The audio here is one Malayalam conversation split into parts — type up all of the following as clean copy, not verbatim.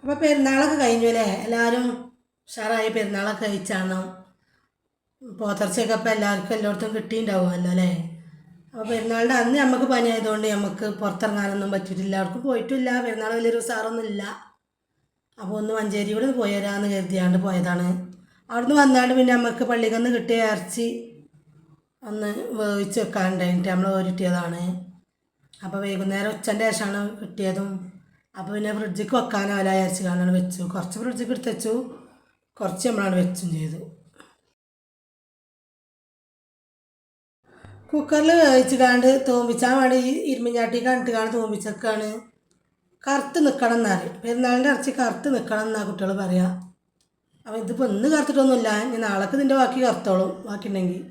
അപ്പോൾ പെരുന്നാളൊക്കെ കഴിഞ്ഞു അല്ലേ? എല്ലാവരും ഉഷാറായി പെരുന്നാളൊക്കെ കഴിച്ചാണോ? പോത്തർച്ചയൊക്കെ ഇപ്പോൾ എല്ലാവർക്കും എല്ലായിടത്തും കിട്ടിയിട്ടുണ്ടാവുമല്ലോ അല്ലേ? അപ്പോൾ പെരുന്നാളിൻ്റെ അന്ന് നമുക്ക് പനി ആയതുകൊണ്ട് നമുക്ക് പുറത്തിറങ്ങാനൊന്നും പറ്റിയിട്ടില്ല, അവർക്കും പോയിട്ടില്ല. പെരുന്നാൾ വലിയൊരു ഉഷാറൊന്നും ഇല്ല. അപ്പോൾ ഒന്ന് മഞ്ചേരി കൂടെ പോയി വരാമെന്ന് കരുതിയാണ്ട് പോയതാണ്. അവിടുന്ന് വന്നാണ്ട് പിന്നെ നമുക്ക് പള്ളിക്കന്ന് കിട്ടിയ ഇറച്ചി ഒന്ന് വേവിച്ച് വെക്കാനുണ്ടായിട്ട് നമ്മൾ ഓരിട്ടിയതാണ്. അപ്പോൾ വൈകുന്നേരം ഉച്ചൻ്റെ ശേഷമാണ് കിട്ടിയതും. അപ്പോൾ പിന്നെ ഫ്രിഡ്ജിക്ക് വെക്കാനോ അല്ല വിചാരിച്ച് കാണാൻ വെച്ചു. കുറച്ച് ഫ്രിഡ്ജിക്ക് എടുത്ത് വെച്ചു, കുറച്ച് നമ്മളാണ് വെച്ചും ചെയ്തു. കുക്കറിൽ വേവിച്ചിടാണ്ട് തൂമ്പിച്ചാൻ വേണ്ടി ഈ ഇരുമ്പിഞ്ഞാട്ടി കണ്ടിട്ടാണ് തൂമ്പിച്ചൊക്കെയാണ്. കറുത്ത് നിൽക്കണം എന്നറിയും, പെരുന്നാളിൻ്റെ ഇറച്ചി കറുത്ത് നിൽക്കണം എന്നാണ് കുട്ടികൾ പറയുക. അപ്പോൾ ഇതിപ്പോൾ ഇന്ന് കറുത്തിട്ടൊന്നുമില്ല, ഇനി നാളേക്ക് ഇതിൻ്റെ ബാക്കി കറുത്തോളും. ബാക്കിയുണ്ടെങ്കിൽ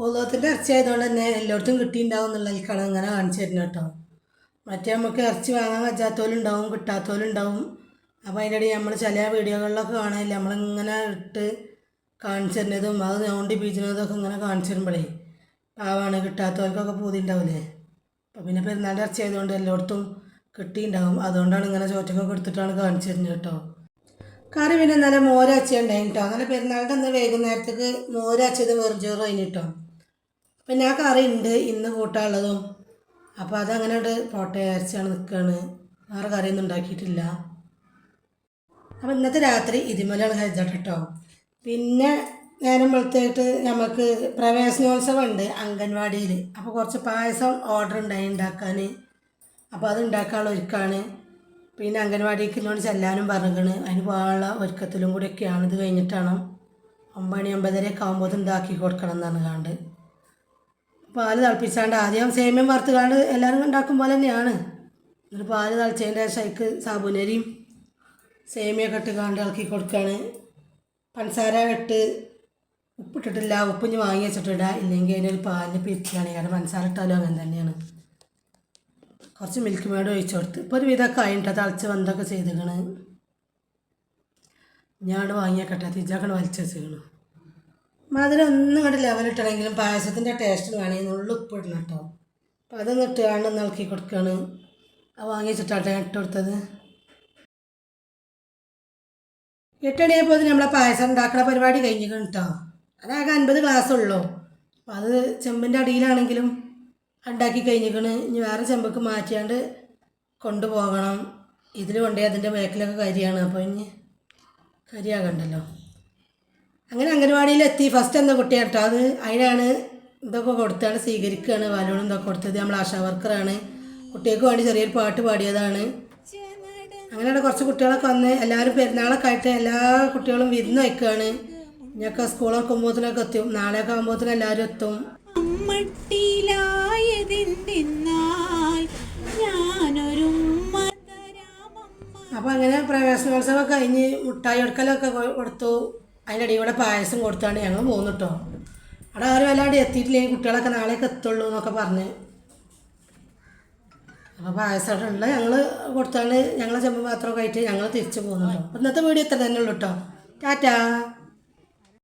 ഓലത്തിൻ്റെ ഇറച്ചി ആയതുകൊണ്ട് തന്നെ എല്ലായിടത്തും കിട്ടിയിട്ടുണ്ടാവും എന്നുള്ളതിലേക്കാണ് ഇങ്ങനെ കാണിച്ചു തരുന്നത് കേട്ടോ. മറ്റേ നമുക്ക് ഇറച്ചി വാങ്ങാൻ പറ്റാത്തവരുണ്ടാവും, കിട്ടാത്തവരുണ്ടാവും. അപ്പോൾ അതിൻ്റെ ഇടയിൽ നമ്മൾ ചില വീഡിയോകളിലൊക്കെ കാണാനില്ല, നമ്മളിങ്ങനെ ഇട്ട് കാണിച്ചു തരുന്നതും അത് നോണ്ടി പീച്ചുന്നതൊക്കെ ഇങ്ങനെ കാണിച്ചു തരുമ്പോഴേ പാവാണ്, കിട്ടാത്തവർക്കൊക്കെ പൂതി ഉണ്ടാവില്ലേ. അപ്പോൾ പിന്നെ പെരുന്നാളിൻ്റെ ഇറച്ചി ആയതുകൊണ്ട് എല്ലായിടത്തും കിട്ടിയിട്ടുണ്ടാവും, അതുകൊണ്ടാണ് ഇങ്ങനെ ചോറ്റൊക്കെ എടുത്തിട്ടാണ് കാണിച്ചു തരുന്നത് കേട്ടോ. കറി പിന്നെ നല്ല മോരാച്ചി ഉണ്ടായി കേട്ടോ. നല്ല പെരുന്നാളിൻ്റെ അന്ന് വൈകുന്നേരത്തേക്ക് മോരാച്ചത് വെറും ചോറ് കഴിഞ്ഞിട്ടോ. പിന്നെ ആ കറി ഉണ്ട് ഇന്ന് കൂട്ടാനുള്ളതും. അപ്പോൾ അതങ്ങനെ പോട്ടെ അരച്ചാണ് നിൽക്കുകയാണ്, വേറെ കറിയൊന്നും ഉണ്ടാക്കിയിട്ടില്ല. അപ്പോൾ ഇന്നത്തെ രാത്രി ഇതിമലാണ് കഴിച്ചിട്ട് കേട്ടോ. പിന്നെ നേരം വെളുത്തായിട്ട് നമുക്ക് പ്രവേശനോത്സവം ഉണ്ട് അംഗൻവാടിയിൽ. അപ്പോൾ കുറച്ച് പായസം ഓർഡർ ഉണ്ടായി ഉണ്ടാക്കാൻ. അപ്പോൾ അത് ഉണ്ടാക്കാനുള്ള ഒരുക്കാണ്. പിന്നെ അംഗൻവാടിക്കുള്ളോണ്ട് ചെല്ലാനും പറഞ്ഞിരിക്കണ്, അതിന് പോകാനുള്ള ഒരുക്കത്തിലും കൂടെയൊക്കെയാണ്. ഇത് കഴിഞ്ഞിട്ടാണ് 9 മണി 9:30 ആകുമ്പോൾ ഉണ്ടാക്കി കൊടുക്കണം എന്നാണ് കണ്ട്. പാല് തിളപ്പിച്ചാണ്ട് ആദ്യം സേമ്യം വറുത്തുകാണ്ട് എല്ലാവരും ഉണ്ടാക്കും പോലെ തന്നെയാണ്. എന്നിട്ട് പാല് തിളച്ചതിൻ്റെ ശേഷം സാബുനരിയും സേമിയൊക്കെ ഇട്ട് കാണ്ട് ഇളക്കി കൊടുക്കുകയാണ്. പഞ്ചസാര ഇട്ട് ഉപ്പിട്ടിട്ടില്ല, ഉപ്പിഞ്ഞ് വാങ്ങി വെച്ചിട്ടില്ല, ഇല്ലെങ്കിൽ അതിനൊരു പാലിന് പിരിക്കുകയാണ്. കാരണം പഞ്ചസാര ഇട്ടാലും അങ്ങനെ തന്നെയാണ്. കുറച്ച് മിൽക്ക് മേഡ് ഒഴിച്ചു കൊടുത്ത് ഇപ്പോൾ ഒരു വിധമൊക്കെ ആയിട്ടോ, തിളച്ച് വന്നൊക്കെ ചെയ്തിക്കണ്. ഞാൻ വാങ്ങിയേക്കട്ടെ, തിരിച്ചാക്കണ്ട് വലിച്ചു വെച്ചിരിക്കണം. മധുരം ഒന്നും ഇങ്ങോട്ട് ലെവലിട്ടണമെങ്കിലും പായസത്തിൻ്റെ ടേസ്റ്റ് വേണമെങ്കിൽ ഉള്ളു ഉപ്പ് ഇടണം കേട്ടോ. അപ്പോൾ അതൊന്ന് ഇട്ടുകാണ്ട് ഒന്ന് ഇളക്കി കൊടുക്കുകയാണ്. അത് വാങ്ങി വെച്ചിട്ടാട്ടെ ഇട്ട് കൊടുത്തത്. 8 മണിയായപ്പോൾ നമ്മളെ പായസം ഉണ്ടാക്കുന്ന പരിപാടി കഴിഞ്ഞിരിക്കണം കേട്ടോ. അതാകെ 50 ഗ്ലാസ് ഉള്ളൂ. അപ്പോൾ അത് ചെമ്പിൻ്റെ അടിയിലാണെങ്കിലും ഉണ്ടാക്കി കഴിഞ്ഞിരിക്കണ്. ഇനി വേറെ ചെമ്പക്ക് മാറ്റിയാണ്ട് കൊണ്ടുപോകണം. ഇതിൽ കൊണ്ടുപോയി അതിൻ്റെ ബാക്കിലൊക്കെ കരിയാണ്, അപ്പോൾ ഇനി കരിയാകണ്ടല്ലോ. അങ്ങനെ അംഗൻവാടിയിലെത്തി. ഫസ്റ്റ് എന്താ കുട്ടിയാണ് കേട്ടോ, അത് അതിനാണ് ഇതൊക്കെ കൊടുത്താണ് സ്വീകരിക്കുകയാണ്. വലോണം ഇതൊക്കെ കൊടുത്തത് നമ്മൾ ആശാ വർക്കറാണ്. കുട്ടികൾക്ക് വേണ്ടി ചെറിയൊരു പാട്ട് പാടിയതാണ്. അങ്ങനെയാണ് കുറച്ച് കുട്ടികളൊക്കെ വന്ന് എല്ലാവരും പെരുന്നാളൊക്കെ ആയിട്ട് എല്ലാ കുട്ടികളും വിരുന്ന് വയ്ക്കുകയാണ്. ഇനിയൊക്കെ സ്കൂളൊക്കെ ആകുമ്പോഴത്തേനൊക്കെ എത്തും, നാളെയൊക്കെ ആകുമ്പോഴത്തേനും എല്ലാവരും എത്തും. അപ്പോൾ അങ്ങനെ പ്രവേശനോത്സവം കഴിഞ്ഞ് മുട്ടായി കൊടുക്കലൊക്കെ കൊടുത്തു. അതിൻ്റെ ഇടയിൽ കൂടെ പായസം കൊടുത്താണ് ഞങ്ങൾ പോകുന്നു കേട്ടോ. അവിടെ ആരും വല്ലാണ്ട് എത്തിയിട്ടില്ലെങ്കിൽ കുട്ടികളൊക്കെ നാളെയൊക്കെ എത്തുള്ളൂ എന്നൊക്കെ പറഞ്ഞ്. അപ്പോൾ പായസം അവിടെ ഉള്ള ഞങ്ങൾ കൊടുത്താണ് ഞങ്ങളെ ചെമ്പ് പാത്രമൊക്കെ ആയിട്ട് ഞങ്ങൾ തിരിച്ചു പോകുന്നു കേട്ടോ. ഇന്നത്തെ വീഡിയോ ഇത്ര തന്നെ ഉള്ളൂ കേട്ടോ. ടാറ്റാ.